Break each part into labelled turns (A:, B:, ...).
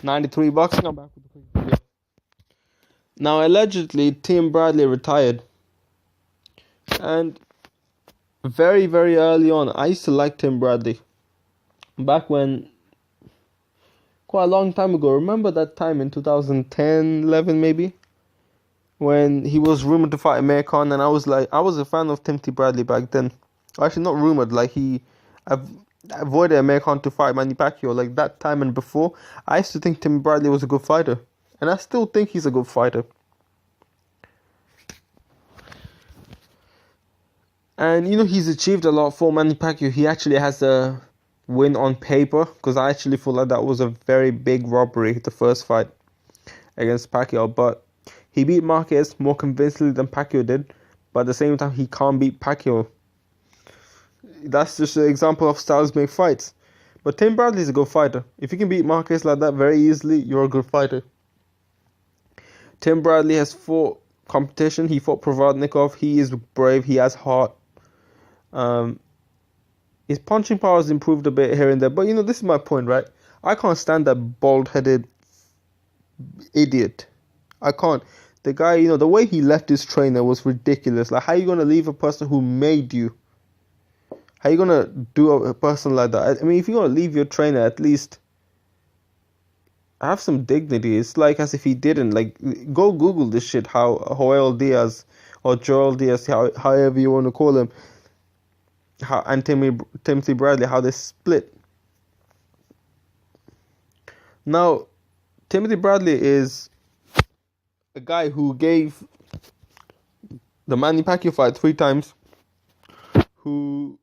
A: 93 boxing. I'm back with the quick video. Now, allegedly, Tim Bradley retired, and very, very early on, I used to like Tim Bradley. Back when, quite a long time ago, remember that time in 2010, 11 maybe, when he was rumored to fight Amir Khan, and I was a fan of Timothy Bradley back then. Actually, not rumored, like he avoided Amir Khan to fight Manny Pacquiao. Like that time and before, I used to think Tim Bradley was a good fighter, and I still think he's a good fighter. And he's achieved a lot for Manny Pacquiao. He actually has a win on paper, because I actually feel like that was a very big robbery, the first fight against Pacquiao. But he beat Marquez more convincingly than Pacquiao did. But at the same time, he can't beat Pacquiao. That's just an example of styles make fights. But Tim Bradley is a good fighter. If you can beat Marquez like that very easily, you're a good fighter. Tim Bradley has fought competition. He fought Provodnikov. He is brave. He has heart. His punching power has improved a bit here and there. But this is my point, right? I can't stand that bald-headed idiot. I can't. The guy, the way he left his trainer was ridiculous. Like, how are you going to leave a person who made you? How are you going to do a person like that? I mean, if you're going to leave your trainer, at least have some dignity. It's like as if he didn't. Like, go Google this shit, how Joel Diaz or Joel Diaz, however you want to call him, and Timothy Bradley, how they split. Now, Timothy Bradley is a guy who gave the Manny Pacquiao fight 3 times, who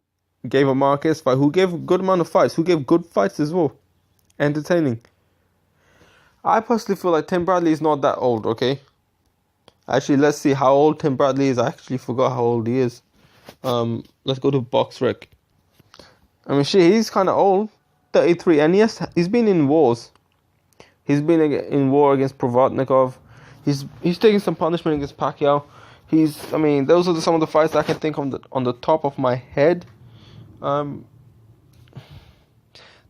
A: gave a Marquez fight, who gave a good amount of fights, who gave good fights as well, entertaining. I personally feel like Tim Bradley is not that old, okay? Actually, let's see how old Tim Bradley is. I actually forgot how old he is. Let's go to BoxRec. I mean, shit, he's kind of old, 33, and he's been in wars. He's been in war against Provodnikov. He's taking some punishment against Pacquiao. Those are some of the fights that I can think on the top of my head. The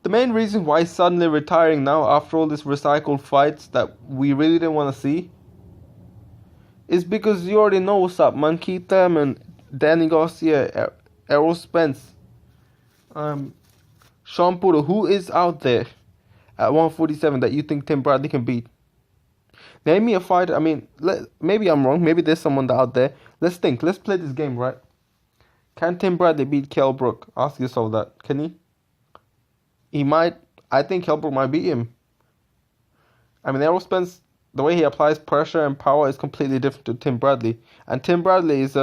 A: main reason why he's suddenly retiring now after all these recycled fights that we really didn't want to see is because you already know what's up, man. Keith Thurman, Danny Garcia, Errol Spence, Sean Porter. Who is out there at 147 that you think Tim Bradley can beat? Name me a fighter. I mean, maybe I'm wrong. Maybe there's someone out there. Let's think. Let's play this game, right? Can Tim Bradley beat Kell Brook? Ask yourself that. Can he? He might. I think Kell Brook might beat him. I mean, Errol Spence, the way he applies pressure and power is completely different to Tim Bradley. And Tim Bradley is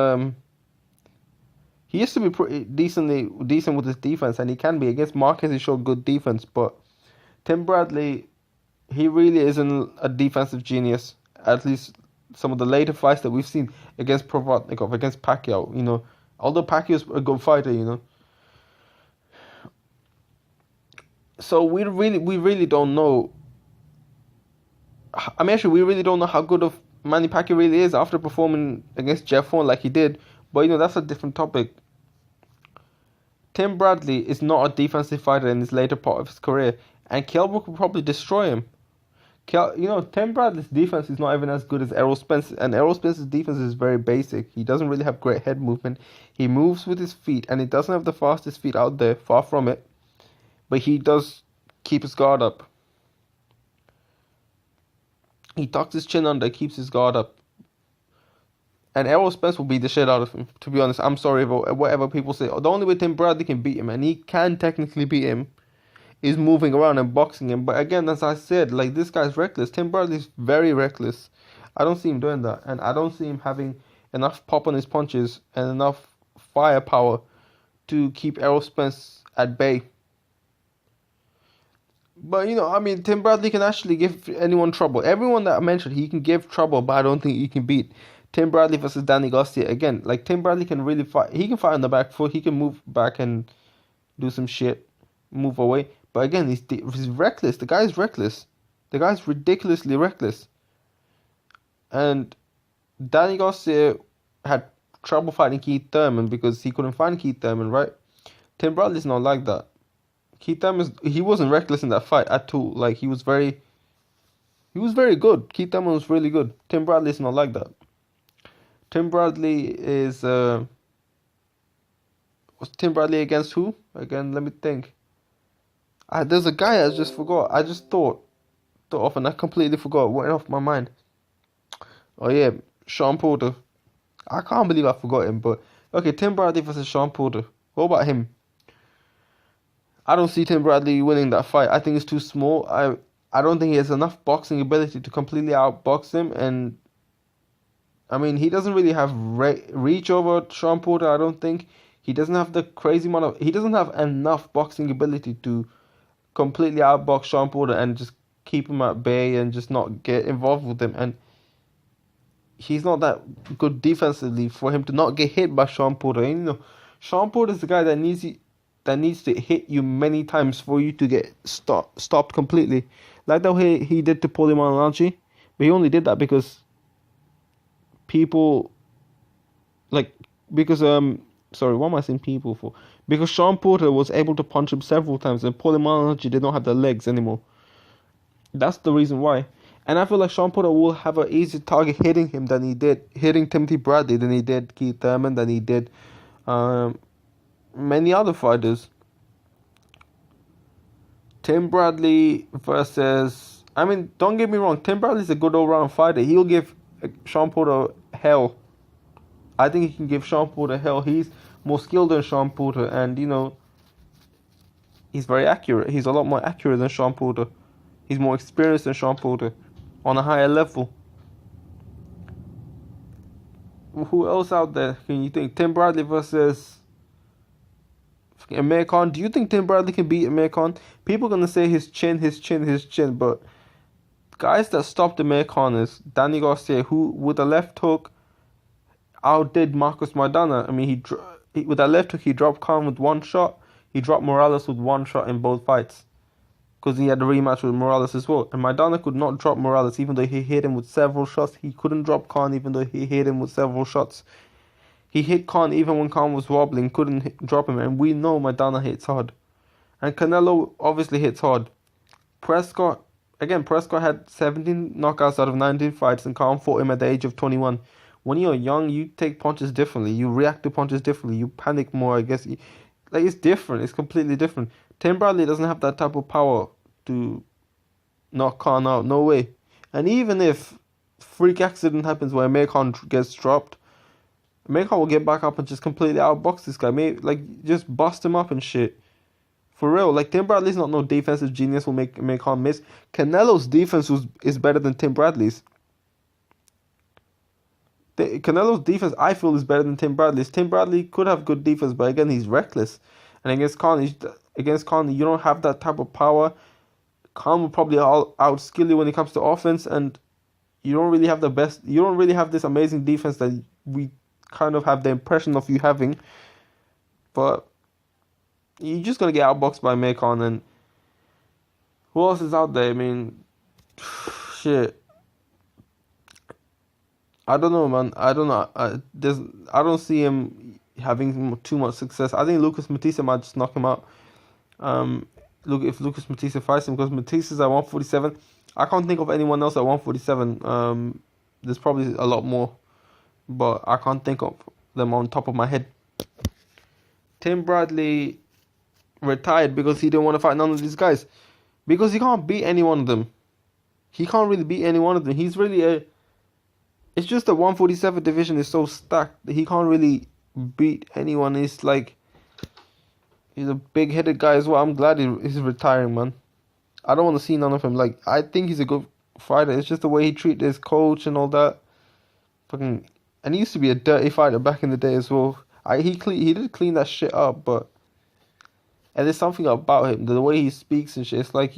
A: he used to be pretty decent with his defense, and he can be. Against Marquez, he showed good defense, but Tim Bradley, he really isn't a defensive genius. At least some of the later fights that we've seen against Provodnikov, against Pacquiao, although Pacquiao's a good fighter, So we really don't know. I mean, actually, we really don't know how good of Manny Pacquiao really is after performing against Jeff Horn like he did. But that's a different topic. Tim Bradley is not a defensive fighter in his later part of his career, and Kell Brook will probably destroy him. Tim Bradley's defense is not even as good as Errol Spence, and Errol Spence's defense is very basic. He doesn't really have great head movement. He moves with his feet, and he doesn't have the fastest feet out there, far from it. But he does keep his guard up. He tucks his chin under, keeps his guard up. And Errol Spence will beat the shit out of him, to be honest. I'm sorry for whatever people say. The only way Tim Bradley can beat him, and he can technically beat him, is moving around and boxing him. But again, as I said, like, this guy's reckless. Tim Bradley's very reckless. I don't see him doing that. And I don't see him having enough pop on his punches and enough firepower to keep Errol Spence at bay. But, Tim Bradley can actually give anyone trouble. Everyone that I mentioned, he can give trouble, but I don't think he can beat. Tim Bradley versus Danny Garcia. Again, like, Tim Bradley can really fight. He can fight on the back foot. He can move back and do some shit. Move away. But again, he's reckless. The guy's reckless. The guy's ridiculously reckless. And Danny Garcia had trouble fighting Keith Thurman because he couldn't find Keith Thurman, right? Tim Bradley's not like that. Keith Thurman, he wasn't reckless in that fight at all. Like, he was very He was very good. Keith Thurman was really good. Tim Bradley's not like that. Tim Bradley is was Tim Bradley against who? Again, let me think. There's a guy I just forgot. I just thought of and I completely forgot. Went off my mind. Oh yeah, Sean Porter. I can't believe I forgot him. But okay, Tim Bradley versus Sean Porter. What about him? I don't see Tim Bradley winning that fight. I think it's too small. I don't think he has enough boxing ability to completely outbox him. And I mean, he doesn't really have reach over Sean Porter. I don't think he doesn't have the crazy amount of. He doesn't have enough boxing ability to completely outbox Sean Porter and just keep him at bay and just not get involved with him. And he's not that good defensively for him to not get hit by Sean Porter. And, Sean Porter is the guy that needs to hit you many times for you to get stopped completely, like the way he did to Paulie Malignaggi. But he only did that because people like because sorry, what am I saying people for? Because Sean Porter was able to punch him several times, and Paulie Malignaggi did not have the legs anymore. That's the reason why. And I feel like Sean Porter will have an easier target hitting Timothy Bradley than he did Keith Thurman, than he did many other fighters. Tim Bradley versus. I mean, don't get me wrong. Tim Bradley's a good all-round fighter. He'll give Sean Porter hell. I think he can give Sean Porter hell. He's more skilled than Sean Porter, and he's very accurate. He's a lot more accurate than Sean Porter. He's more experienced than Sean Porter on a higher level. Who else out there can you think? Tim Bradley versus Amir Khan. Do you think Tim Bradley can beat Amir Khan? People are gonna say his chin, but guys that stopped Amir Khan is Danny Garcia, who with a left hook outdid Marcos Maidana. I mean, with that left hook he dropped Khan with one shot. He dropped Morales with one shot in both fights, because he had a rematch with Morales as well. And Maidana could not drop Morales even though he hit him with several shots. He couldn't drop Khan even though he hit him with several shots. He hit Khan even when Khan was wobbling, couldn't drop him. And we know Maidana hits hard. And Canelo obviously hits hard. Prescott had 17 knockouts out of 19 fights, and Khan fought him at the age of 21. When you're young, you take punches differently. You react to punches differently. You panic more, I guess. Like, it's different. It's completely different. Tim Bradley doesn't have that type of power to knock Khan out. No way. And even if freak accident happens where Amir Khan gets dropped, Amir Khan will get back up and just completely outbox this guy. Maybe, like, just bust him up and shit. For real. Like, Tim Bradley's not no defensive genius will make Amir Khan miss. Canelo's defense is better than Tim Bradley's. Canelo's defense, I feel, is better than Tim Bradley's. Tim Bradley could have good defense, but again, he's reckless. And against Khan, you don't have that type of power. Khan will probably outskill you when it comes to offense, and you don't really have the best. You don't really have this amazing defense that we kind of have the impression of you having. But you're just gonna get outboxed by Amir Khan, and who else is out there? I mean, shit. I don't know, man. I don't know. I don't see him having too much success. I think Lucas Matisse might just knock him out. Look, if Lucas Matisse fights him, because Matisse is at 147. I can't think of anyone else at 147. There's probably a lot more, but I can't think of them on top of my head. Tim Bradley retired because he didn't want to fight none of these guys, because he can't beat any one of them. He can't really beat any one of them. He's really it's just the 147 division is so stacked that he can't really beat anyone. He's a big-headed guy as well. I'm glad he's retiring, man. I don't want to see none of him. Like, I think he's a good fighter. It's just the way he treated his coach and all that. And he used to be a dirty fighter back in the day as well. He did clean that shit up, and there's something about him, the way he speaks and shit. It's like,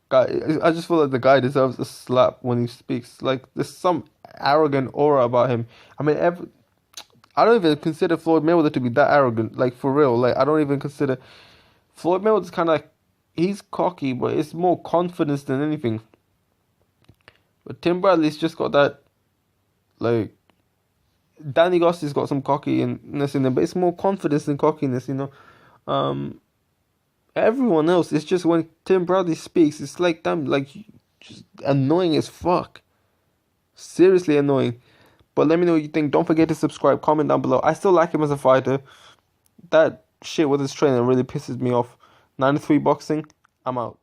A: I just feel like the guy deserves a slap when he speaks. Like, there's some arrogant aura about him. I mean, I don't even consider Floyd Mayweather to be that arrogant. Like, for real. Like, I don't even consider Floyd Mayweather's kind of like, he's cocky, but it's more confidence than anything. But Tim Bradley's just got that, like, Danny Garcia's got some cockiness in him, but it's more confidence than cockiness, Everyone else, it's just when Tim Bradley speaks, it's like, damn, like, just annoying as fuck. Seriously annoying. But let me know what you think. Don't forget to subscribe, comment down below. I still like him as a fighter. That shit with his training really pisses me off. 93 boxing, I'm out.